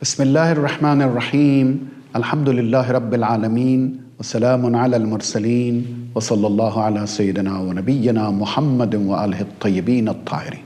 بسم الله الرحمن الرحيم الحمد لله رب العالمين وسلام على المرسلين وصلى الله على سيدنا ونبينا محمد وآله الطيبين الطاهرين.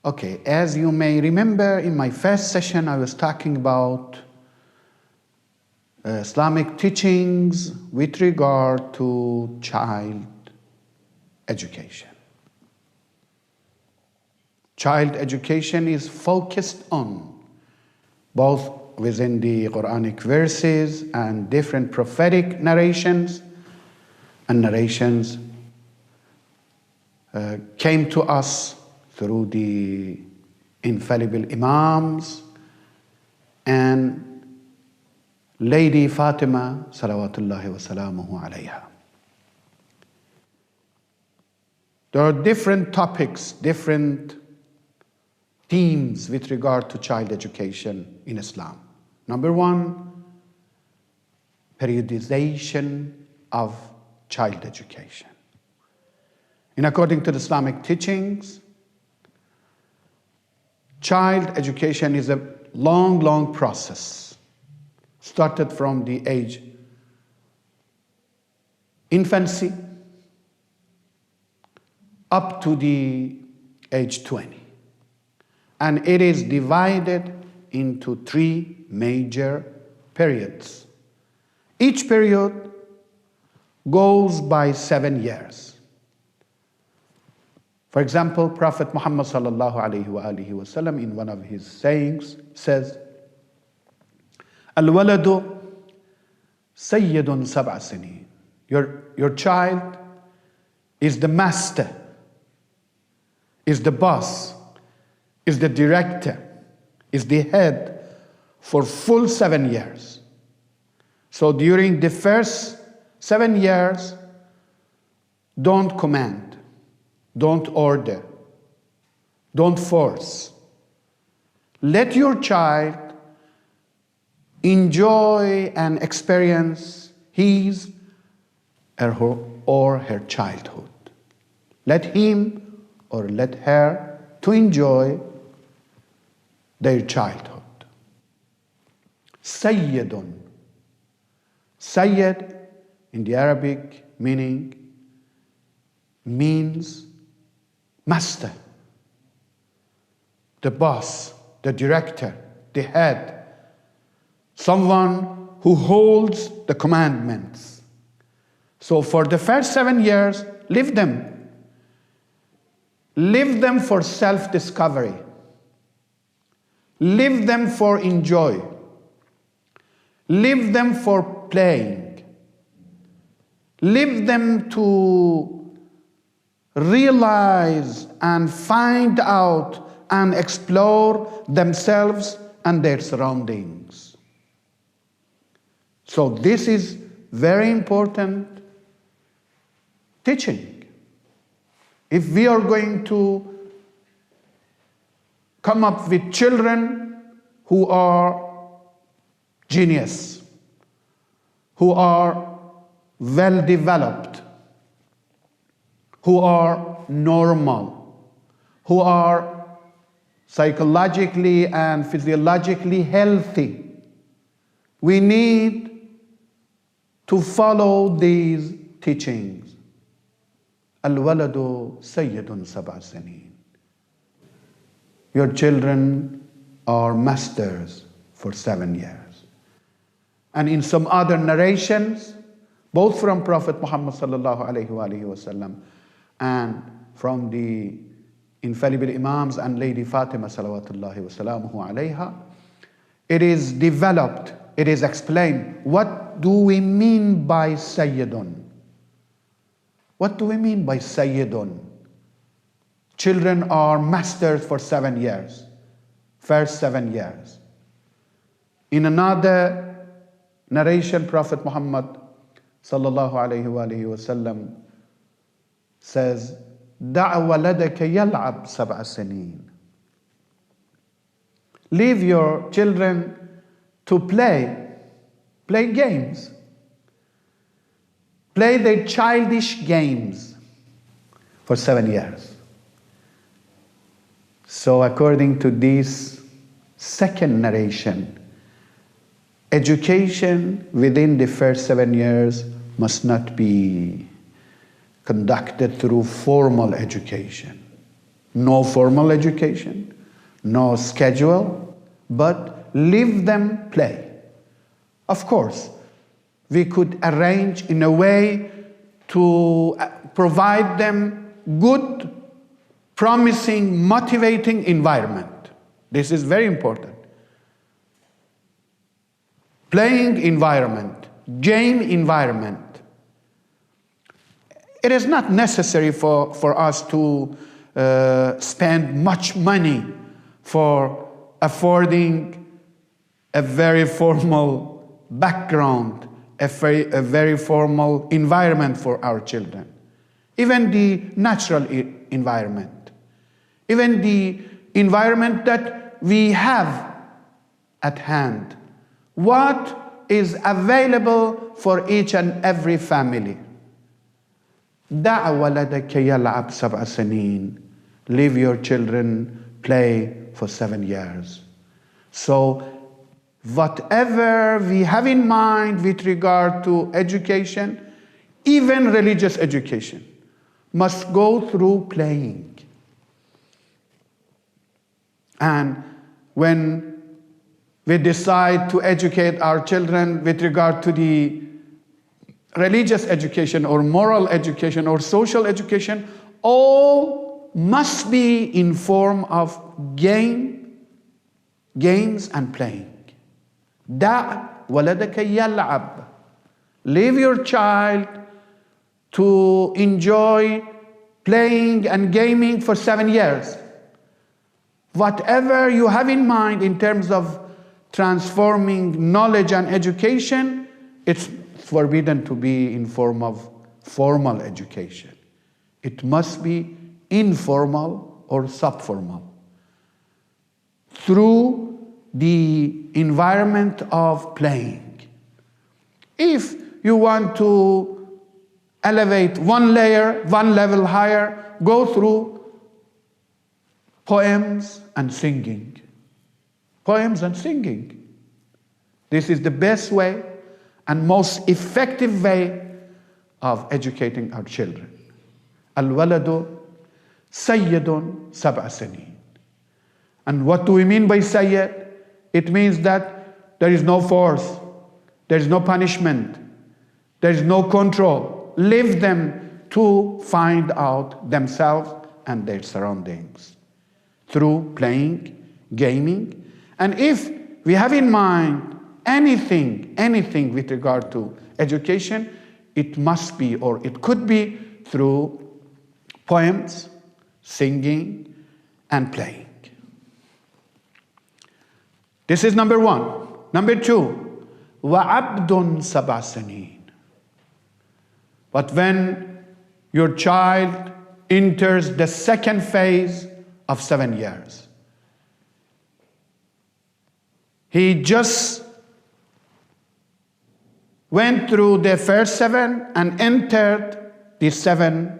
Okay, as you may remember, in my first session I was talking about Islamic teachings with regard to child education. Child education is focused on both within the Quranic verses and different prophetic narrations, and narrations came to us through the infallible Imams and Lady Fatima salawatullahi wa salamuhu alayha. There are different topics, different themes with regard to child education in Islam. Number one, periodization of child education. In according to the Islamic teachings, child education is a long process, started from the age infancy up to the age 20. And it is divided into three major periods. Each period goes by 7 years. For example, Prophet Muhammad sallallahu alayhi wa alihi wa sallam in one of his sayings says, Al-waladu sayyidun sab'a sinin. Your child is the master, is the boss, is the director, is the head for full 7 years. So during the first 7 years, don't command, don't order, don't force. Let your child enjoy and experience his or her childhood. Let him or let her to enjoy their childhood. Sayyidun. Sayyid in the Arabic means master, the boss, the director, the head, someone who holds the commandments. So for the first 7 years, live them. Live them for self-discovery. Live them for enjoy. Live them for playing. Live them to realize and find out and explore themselves and their surroundings. So this is very important teaching. If we are going to come up with children who are genius, who are well developed, who are normal, who are psychologically and physiologically healthy, we need to follow these teachings. Al-waladu sayyidun sab'a sinin. Your children are masters for 7 years. And in some other narrations, both from Prophet Muhammad sallallahu alayhi wa sallam and from the infallible Imams and Lady Fatima salawatullahi wa salamuhu alayha, it is developed, it is explained, what do we mean by Sayyidun? What do we mean by Sayyidun? Children are masters for 7 years, first 7 years. In another narration, Prophet Muhammad sallallahu alayhi wa sallam says, دَعْ وَلَدَكَ يَلْعَبْ سَبْعَ سِنِينَ. Leave your children to play games. Play their childish games for 7 years. So according to this Second narration, education within the first 7 years must not be conducted through formal education. No formal education, no schedule, but leave them play. Of course, we could arrange in a way to provide them good, promising, motivating environment. This is very important. Playing environment, game environment. It is not necessary for us to spend much money for affording a very formal background, a very formal environment for our children. Even the natural environment, even the environment that we have at hand. What is available for each and every family? دع ولدك يلعب 7 سنين. Leave your children play for 7 years. So whatever we have in mind with regard to education, even religious education, must go through playing. And when we decide to educate our children with regard to the religious education or moral education or social education, all must be in form of games and playing. دع ولدك يلعب. Leave your child to enjoy playing and gaming for 7 years. Whatever you have in mind in terms of transforming knowledge and education, it's forbidden to be in form of formal education. It must be informal or subformal, through the environment of playing. If you want to elevate one level higher, go through poems and singing. Poems and singing. This is the best way and most effective way of educating our children. الولد سيد 7 سنين. And what do we mean by sayyid? It means that there is no force, there is no punishment, there is no control. Leave them to find out themselves and their surroundings through playing, gaming. And if we have in mind anything with regard to education, it must be, or it could be, through poems, singing, and playing. This is number 1. Number 2, وَعَبْدٌ 7 سنين. But when your child enters the second phase of 7 years, he just went through the first 7 and entered the 7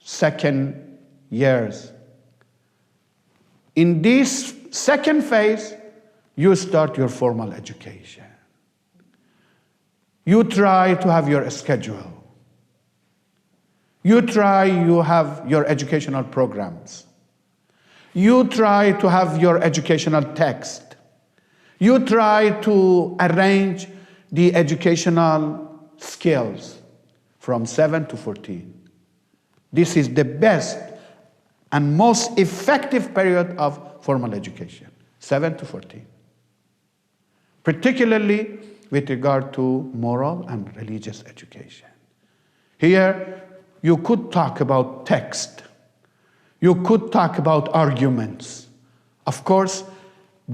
second years. In this second phase, you start your formal education. You try to have your schedule. You have your educational programs. You try to have your educational text. You try to arrange the educational skills from 7 to 14. This is the best and most effective period of formal education, 7 to 14. Particularly with regard to moral and religious education. Here, you could talk about text. You could talk about arguments. Of course,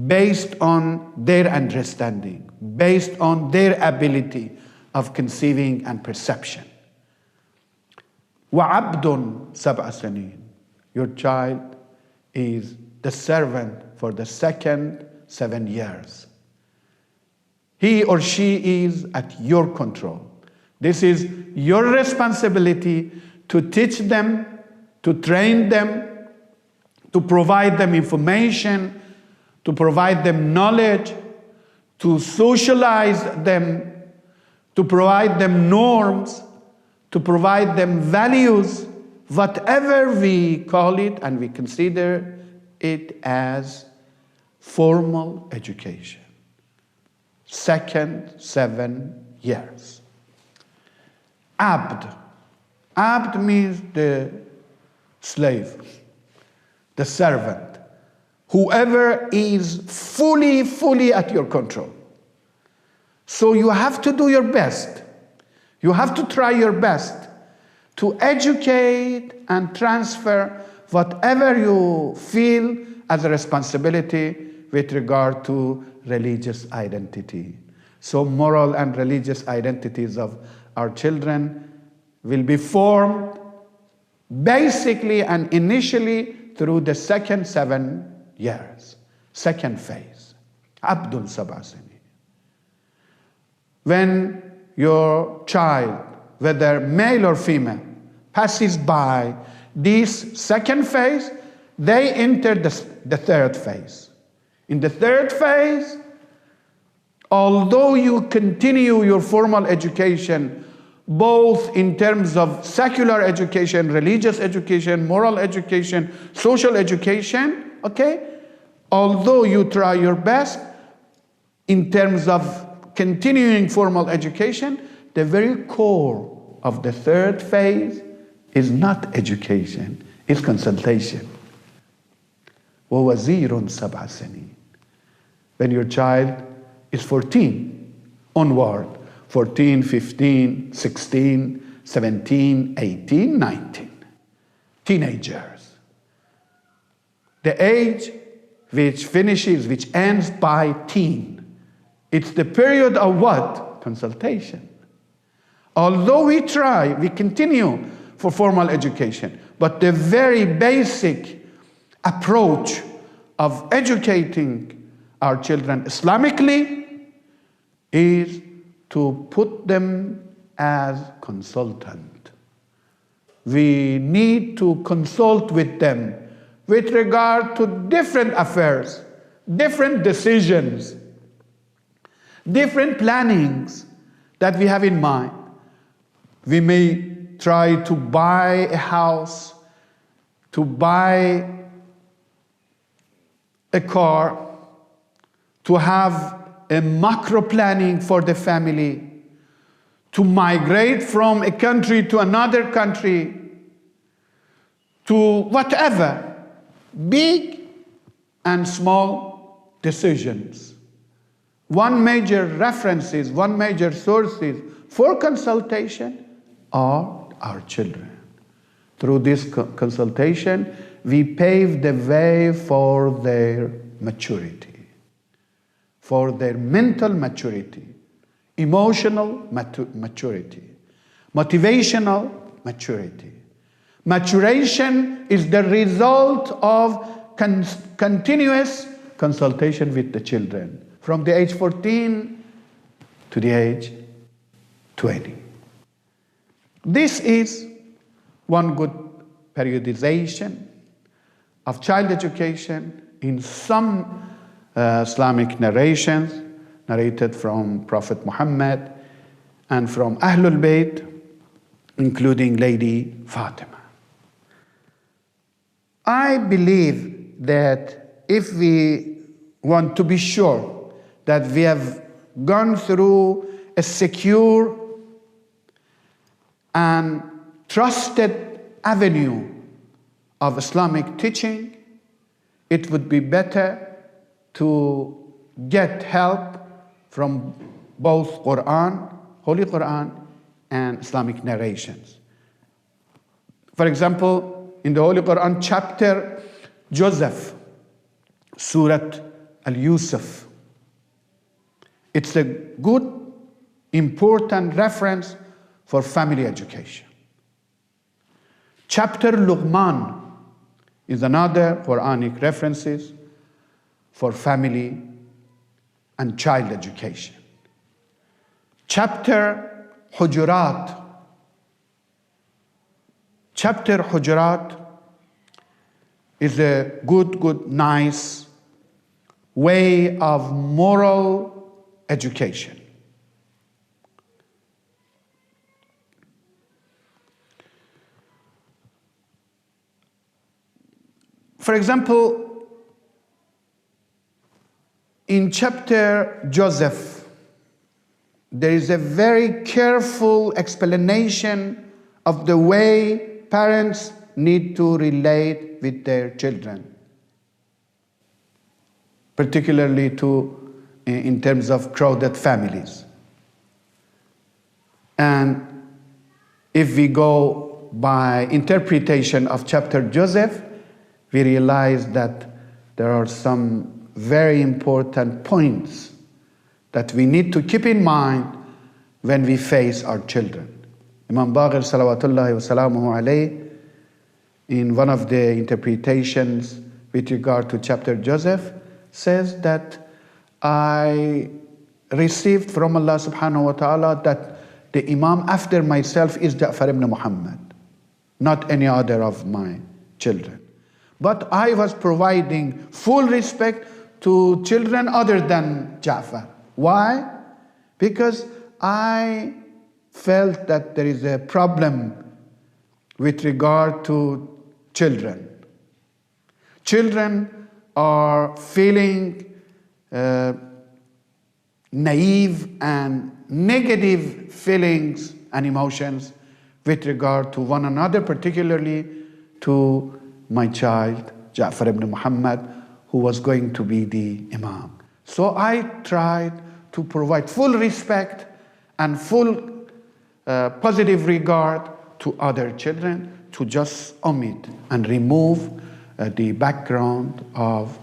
based on their understanding, based on their ability of conceiving and perception. وَعَبْدٌ 7 سنين. Your child is the servant for the second 7 years. He or she is at your control. This is your responsibility to teach them, to train them, to provide them information, to provide them knowledge, to socialize them, to provide them norms, to provide them values, whatever we call it, and we consider it as formal education. Second 7 years. Abd. Abd means the slave, the servant, whoever is fully at your control. So you have to do your best. You have to try your best to educate and transfer whatever you feel as a responsibility with regard to religious identity. So moral and religious identities of our children will be formed basically and initially through the second 7 years, second phase. Abdul Sab'a Sinin. When your child, whether male or female, passes by this second phase, they enter the third phase. In the third phase, although you continue your formal education, both in terms of secular education, religious education, moral education, social education, okay? Although you try your best in terms of continuing formal education, the very core of the third phase is not education, it's consultation. وَوَزِيرٌ سَبْعَ سَنِينَ. When your child is 14 onward, 14, 15, 16, 17, 18, 19, teenagers. The age which ends by teen. It's the period of what? Consultation. Although we try, we continue for formal education, but the very basic approach of educating our children Islamically is to put them as consultant. We need to consult with them with regard to different affairs, different decisions, different plannings that we have in mind. We may try to buy a house, to buy a car, to have a macro planning for the family, to migrate from a country to another country, to whatever, big and small decisions. One major references, one major sources for consultation are our children. Through this consultation, we pave the way for their maturity, for their mental maturity, emotional maturity, motivational maturity. Maturation is the result of continuous consultation with the children from the age 14 to the age 20. This is one good periodization of child education in some Islamic narrations narrated from Prophet Muhammad and from Ahlul Bayt, including Lady Fatima. I believe that if we want to be sure that we have gone through a secure and trusted avenue of Islamic teaching, it would be better to get help from both Quran, Holy Quran, and Islamic narrations. For example, in the Holy Quran chapter Joseph, Surat Al-Yusuf, it's a good, important reference for family education. Chapter Luqman is another Quranic references for family and child education. Chapter Hujurat is a good, nice way of moral education. For example, in chapter Joseph, there is a very careful explanation of the way parents need to relate with their children, particularly in terms of crowded families. And if we go by interpretation of chapter Joseph, we realize that there are some very important points that we need to keep in mind when we face our children. Imam Baqir salawatullahi wa salamuhu alayhi, in one of the interpretations with regard to chapter Joseph, says that I received from Allah subhanahu wa ta'ala that the Imam after myself is Ja'far ibn Muhammad, not any other of my children. But I was providing full respect to children other than Ja'far. Why? Because I felt that there is a problem with regard to children. Children are feeling naive and negative feelings and emotions with regard to one another, particularly to my child, Ja'far ibn Muhammad, who was going to be the Imam. So I tried to provide full respect and full positive regard to other children, to just omit and remove the background of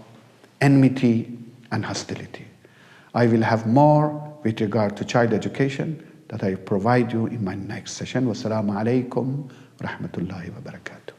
enmity and hostility. I will have more with regard to child education that I provide you in my next session. Wassalamu alaikum wa rahmatullahi wa barakatuh.